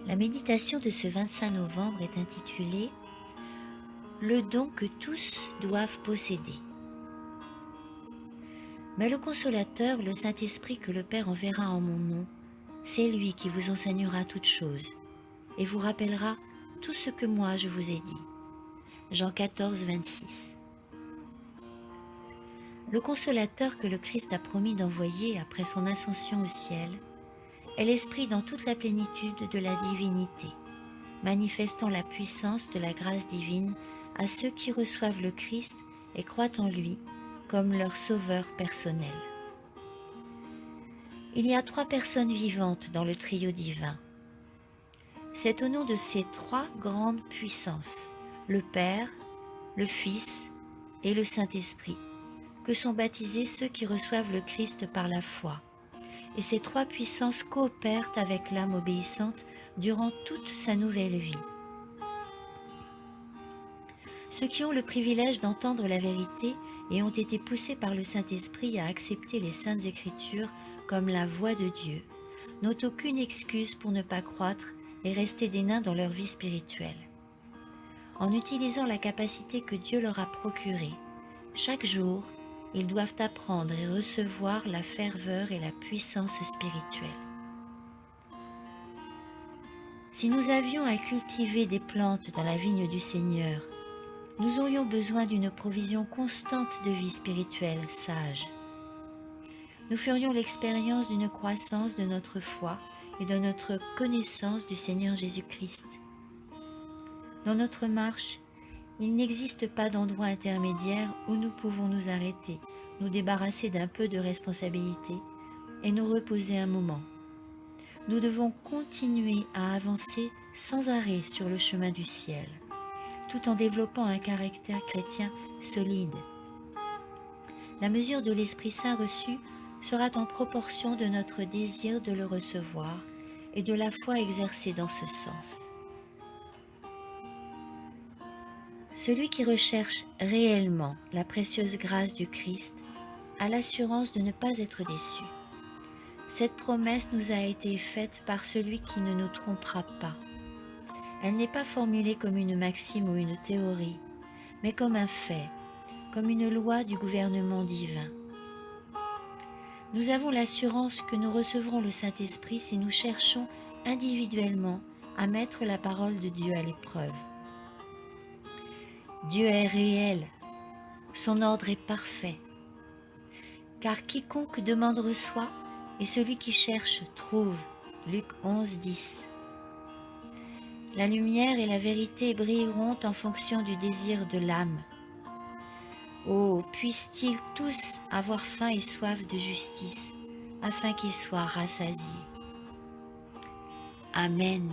La méditation de ce 25 novembre est intitulée « Le don que tous doivent posséder ». Mais le Consolateur, le Saint-Esprit que le Père enverra en mon nom, c'est lui qui vous enseignera toutes choses et vous rappellera tout ce que moi je vous ai dit. Jean 14, 26. Le Consolateur que le Christ a promis d'envoyer après son ascension au ciel est l'Esprit dans toute la plénitude de la divinité, manifestant la puissance de la grâce divine à ceux qui reçoivent le Christ et croient en lui comme leur sauveur personnel. Il y a 3 personnes vivantes dans le trio divin. C'est au nom de ces 3 grandes puissances, le Père, le Fils et le Saint-Esprit, que sont baptisés ceux qui reçoivent le Christ par la foi. Et ces 3 puissances coopèrent avec l'âme obéissante durant toute sa nouvelle vie. Ceux qui ont le privilège d'entendre la vérité et ont été poussés par le Saint-Esprit à accepter les Saintes Écritures comme la voix de Dieu n'ont aucune excuse pour ne pas croître et rester des nains dans leur vie spirituelle. En utilisant la capacité que Dieu leur a procurée, chaque jour, ils doivent apprendre et recevoir la ferveur et la puissance spirituelle. Si nous avions à cultiver des plantes dans la vigne du Seigneur, nous aurions besoin d'une provision constante de vie spirituelle sage. Nous ferions l'expérience d'une croissance de notre foi et de notre connaissance du Seigneur Jésus-Christ. Dans notre marche, il n'existe pas d'endroit intermédiaire où nous pouvons nous arrêter, nous débarrasser d'un peu de responsabilité et nous reposer un moment. Nous devons continuer à avancer sans arrêt sur le chemin du ciel, tout en développant un caractère chrétien solide. La mesure de l'Esprit Saint reçu sera en proportion de notre désir de le recevoir et de la foi exercée dans ce sens. Celui qui recherche réellement la précieuse grâce du Christ a l'assurance de ne pas être déçu. Cette promesse nous a été faite par celui qui ne nous trompera pas. Elle n'est pas formulée comme une maxime ou une théorie, mais comme un fait, comme une loi du gouvernement divin. Nous avons l'assurance que nous recevrons le Saint-Esprit si nous cherchons individuellement à mettre la parole de Dieu à l'épreuve. Dieu est réel, son ordre est parfait, car quiconque demande reçoit, et celui qui cherche trouve. Luc 11, 10. La lumière et la vérité brilleront en fonction du désir de l'âme. Oh, puissent-ils tous avoir faim et soif de justice, afin qu'ils soient rassasiés. Amen.